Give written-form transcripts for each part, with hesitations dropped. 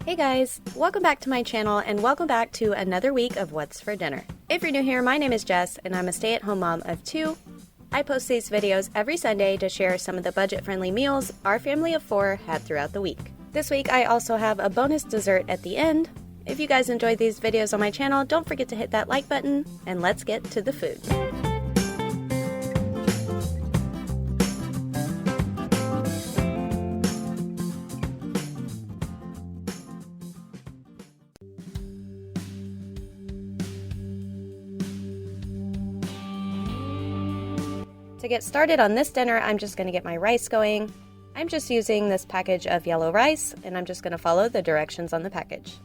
Hey guys, welcome back to my channel and welcome back to another week of What's for Dinner. If you're new here, my name is Jess and I'm a stay-at-home mom of 2. I post these videos every Sunday to share some of the budget-friendly meals our family of 4 had throughout the week. This week I also have a bonus dessert at the end. If you guys enjoyed these videos on my channel, don't forget to hit that like button and let's get to the food. To get started on this dinner, I'm just going to get my rice going. I'm just using this package of yellow rice, and I'm just going to follow the directions on the package.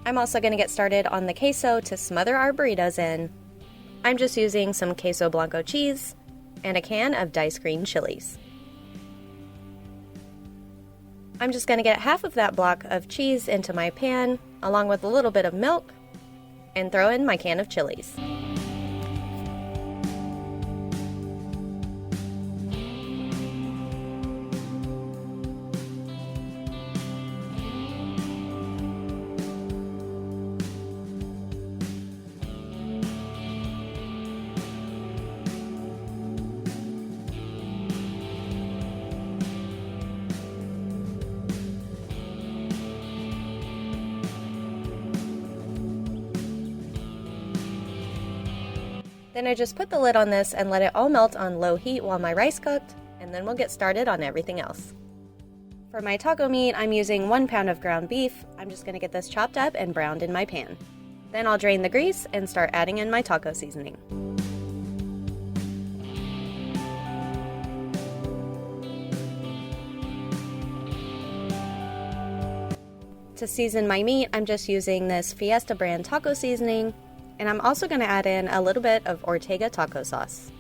I'm also going to get started on the queso to smother our burritos in. I'm just using some queso blanco cheese and a can of diced green chilies. I'm just going to get half of that block of cheese into my pan, along with a little bit of milk, and throw in my can of chilies. Then I just put the lid on this and let it all melt on low heat while my rice cooked, and then we'll get started on everything else. For my taco meat, I'm using 1 pound of ground beef. I'm just going to get this chopped up and browned in my pan. Then I'll drain the grease and start adding in my taco seasoning. To season my meat, I'm just using this Fiesta brand taco seasoning. And I'm also going to add in a little bit of Ortega taco sauce.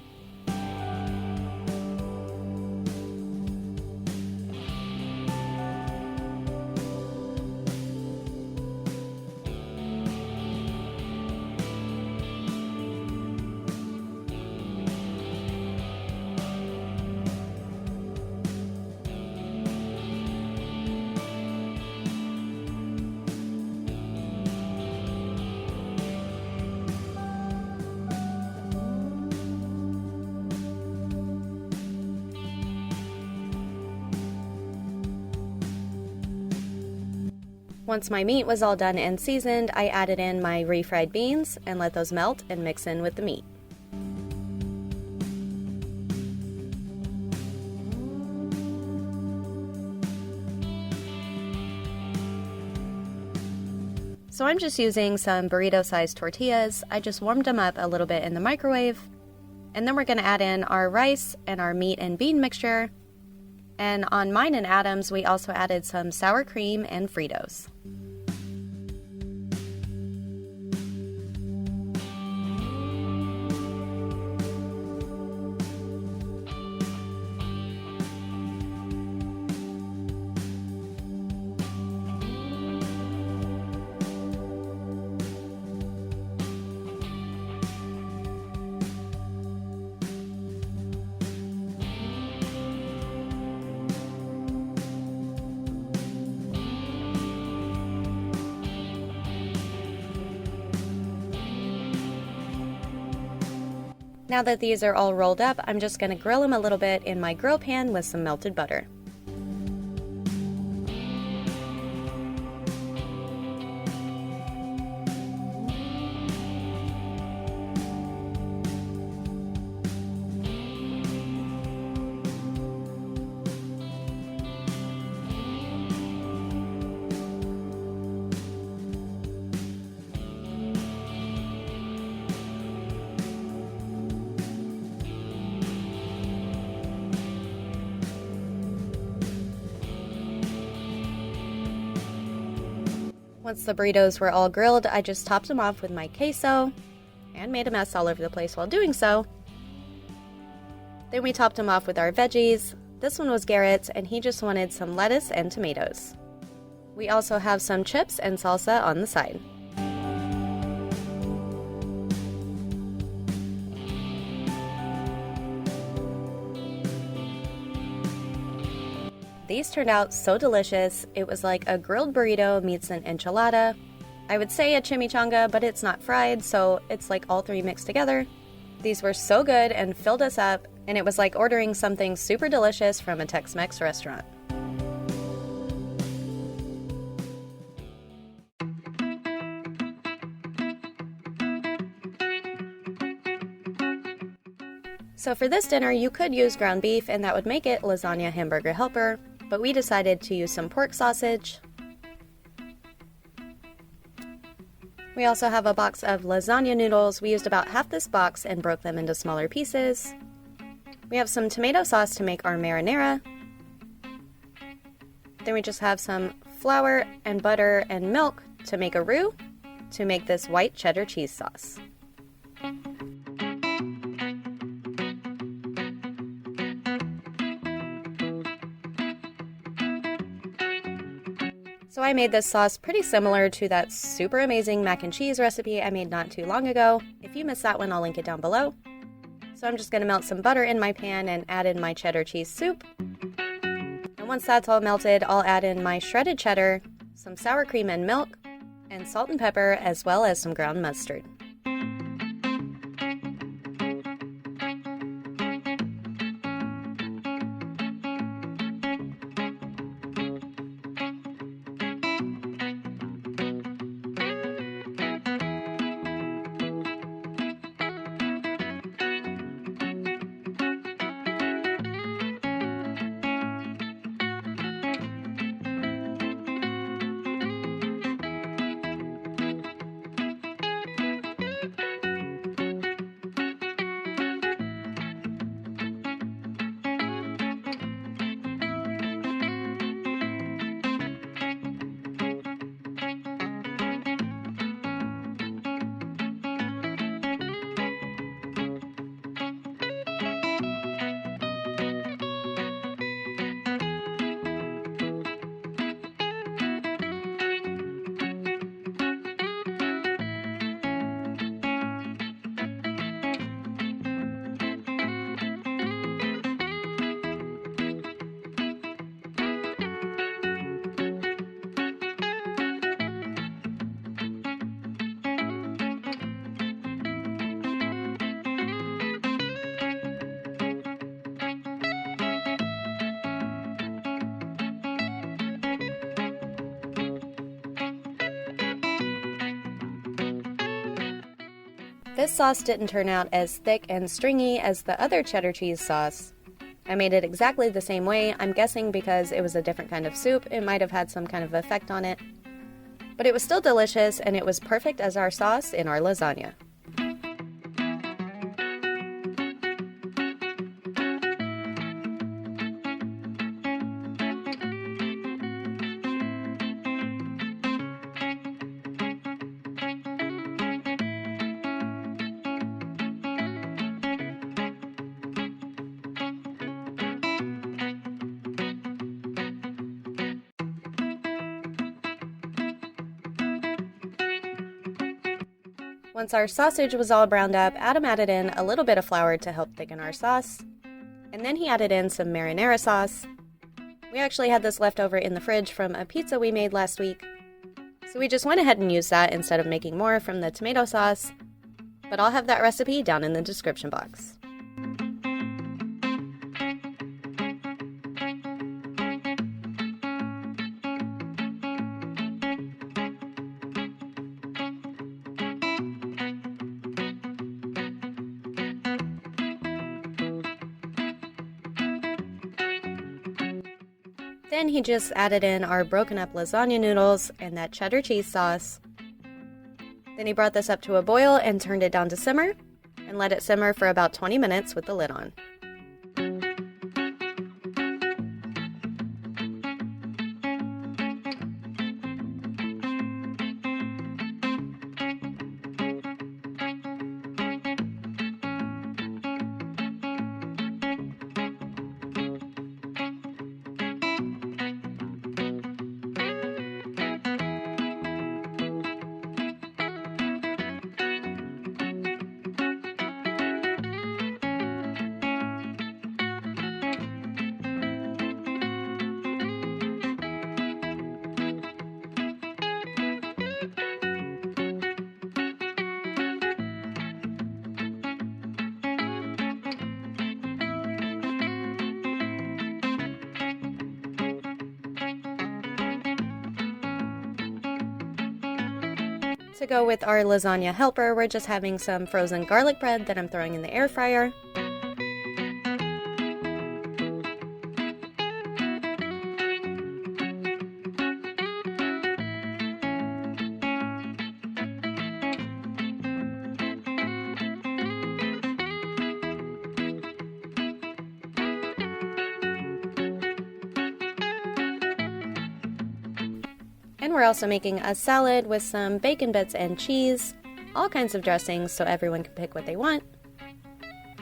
Once my meat was all done and seasoned, I added in my refried beans and let those melt and mix in with the meat. So I'm just using some burrito-sized tortillas. I just warmed them up a little bit in the microwave. And then we're going to add in our rice and our meat and bean mixture. And on mine and Adam's, we also added some sour cream and Fritos. Now that these are all rolled up, I'm just going to grill them a little bit in my grill pan with some melted butter. Once the burritos were all grilled, I just topped them off with my queso and made a mess all over the place while doing so. Then we topped them off with our veggies. This one was Garrett's, and he just wanted some lettuce and tomatoes. We also have some chips and salsa on the side. These turned out so delicious. It was like a grilled burrito meets an enchilada. I would say a chimichanga, but it's not fried, so it's like all three mixed together. These were so good and filled us up, and it was like ordering something super delicious from a Tex-Mex restaurant. So for this dinner, you could use ground beef, and that would make it lasagna hamburger helper, but we decided to use some pork sausage. We also have a box of lasagna noodles. We used about half this box and broke them into smaller pieces. We have some tomato sauce to make our marinara. Then we just have some flour and butter and milk to make a roux to make this white cheddar cheese sauce. So I made this sauce pretty similar to that super amazing mac and cheese recipe I made not too long ago. If you missed that one, I'll link it down below. So I'm just going to melt some butter in my pan and add in my cheddar cheese soup. And once that's all melted, I'll add in my shredded cheddar, some sour cream and milk, and salt and pepper, as well as some ground mustard. This sauce didn't turn out as thick and stringy as the other cheddar cheese sauce. I made it exactly the same way. I'm guessing because it was a different kind of soup, it might have had some kind of effect on it. But it was still delicious, and it was perfect as our sauce in our lasagna. Once our sausage was all browned up, Adam added in a little bit of flour to help thicken our sauce. And then he added in some marinara sauce. We actually had this left over in the fridge from a pizza we made last week. So we just went ahead and used that instead of making more from the tomato sauce. But I'll have that recipe down in the description box. Then he just added in our broken up lasagna noodles and that cheddar cheese sauce. Then he brought this up to a boil and turned it down to simmer, and let it simmer for about 20 minutes with the lid on. To go with our lasagna helper, we're just having some frozen garlic bread that I'm throwing in the air fryer. And we're also making a salad with some bacon bits and cheese, all kinds of dressings so everyone can pick what they want,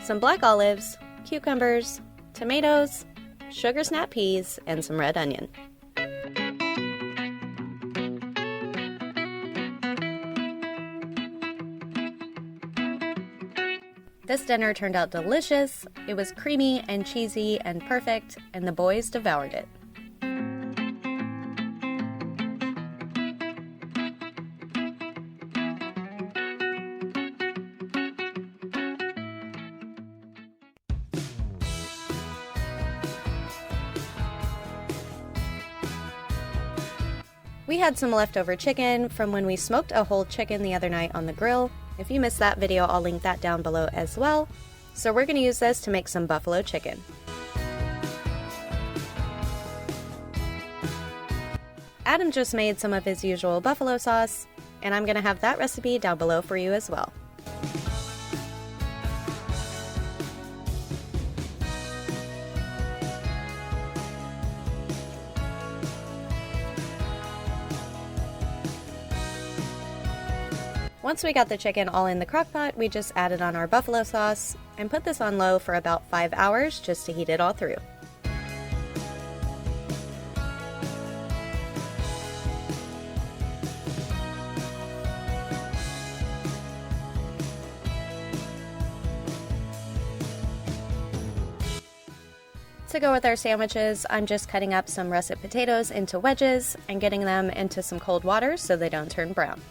some black olives, cucumbers, tomatoes, sugar snap peas, and some red onion. This dinner turned out delicious. It was creamy and cheesy and perfect, and the boys devoured it. We had some leftover chicken from when we smoked a whole chicken the other night on the grill. If you missed that video, I'll link that down below as well. So we're going to use this to make some buffalo chicken. Adam just made some of his usual buffalo sauce, and I'm going to have that recipe down below for you as well. Once we got the chicken all in the crock pot, we just added on our buffalo sauce and put this on low for about 5 hours just to heat it all through. To go with our sandwiches, I'm just cutting up some russet potatoes into wedges and getting them into some cold water so they don't turn brown.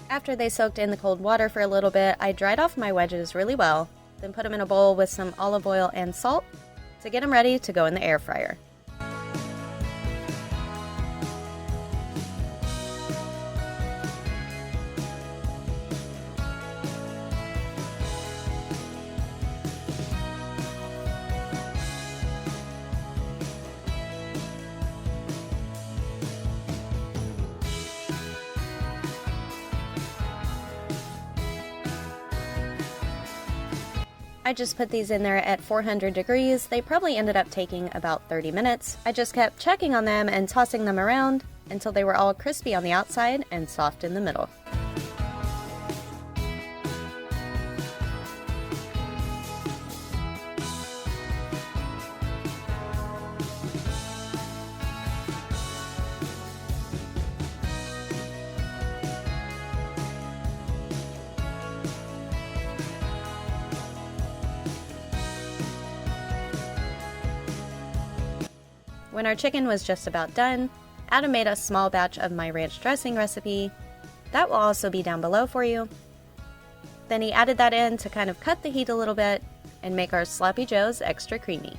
After they soaked in the cold water for a little bit, I dried off my wedges really well, then put them in a bowl with some olive oil and salt to get them ready to go in the air fryer. I just put these in there at 400 degrees. They probably ended up taking about 30 minutes. I just kept checking on them and tossing them around until they were all crispy on the outside and soft in the middle. When our chicken was just about done, Adam made a small batch of my ranch dressing recipe. That will also be down below for you. Then he added that in to kind of cut the heat a little bit and make our sloppy joes extra creamy.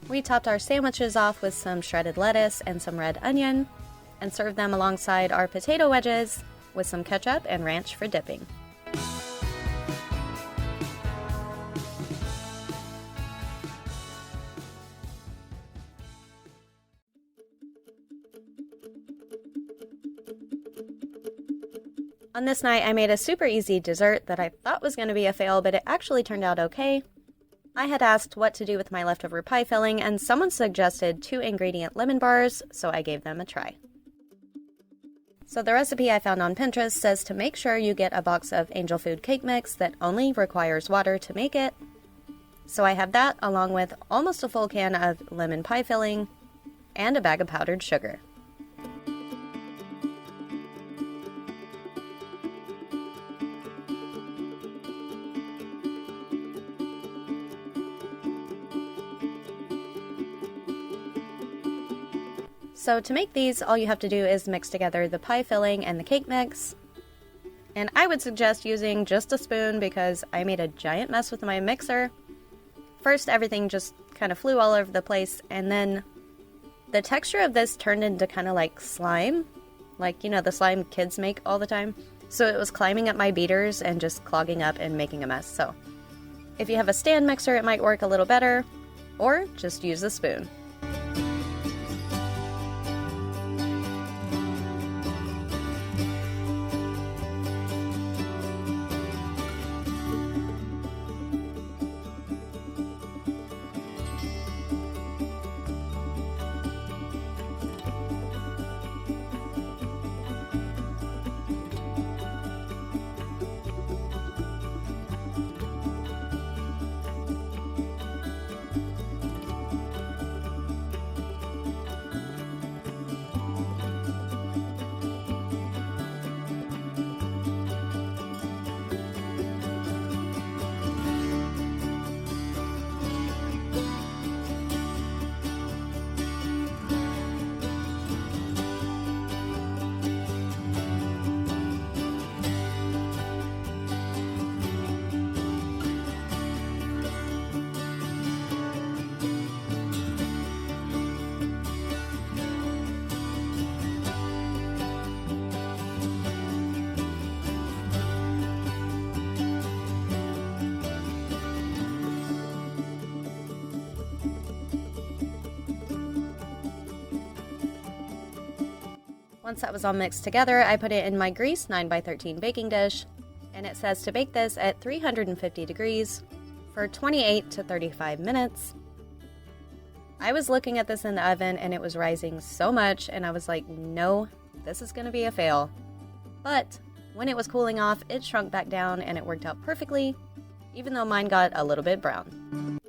We topped our sandwiches off with some shredded lettuce and some red onion, and served them alongside our potato wedges with some ketchup and ranch for dipping. On this night, I made a super easy dessert that I thought was going to be a fail, but it actually turned out okay. I had asked what to do with my leftover pie filling, and someone suggested 2-ingredient lemon bars, so I gave them a try. So the recipe I found on Pinterest says to make sure you get a box of angel food cake mix that only requires water to make it. So I have that along with almost a full can of lemon pie filling and a bag of powdered sugar. So to make these, all you have to do is mix together the pie filling and the cake mix. And I would suggest using just a spoon because I made a giant mess with my mixer. First, everything just kind of flew all over the place, and then the texture of this turned into kind of like slime. Like, you know, the slime kids make all the time. So it was climbing up my beaters and just clogging up and making a mess. So if you have a stand mixer, it might work a little better, or just use a spoon. Once that was all mixed together, I put it in my greased 9x13 baking dish, and it says to bake this at 350 degrees for 28 to 35 minutes. I was looking at this in the oven and it was rising so much, and I was like, no, this is going to be a fail. But when it was cooling off, it shrunk back down and it worked out perfectly, even though mine got a little bit brown.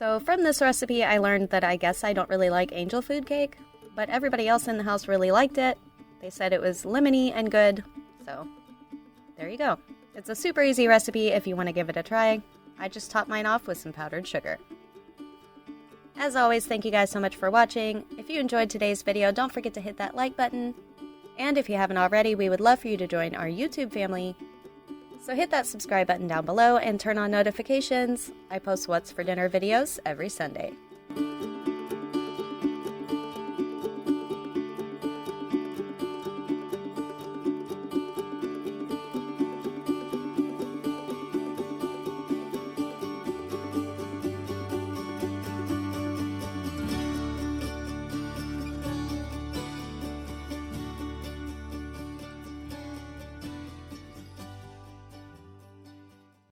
So from this recipe, I learned that I guess I don't really like angel food cake, but everybody else in the house really liked it. They said it was lemony and good, so there you go. It's a super easy recipe if you want to give it a try. I just topped mine off with some powdered sugar. As always, thank you guys so much for watching. If you enjoyed today's video, don't forget to hit that like button. And if you haven't already, we would love for you to join our YouTube family. So hit that subscribe button down below and turn on notifications. I post What's for Dinner videos every Sunday.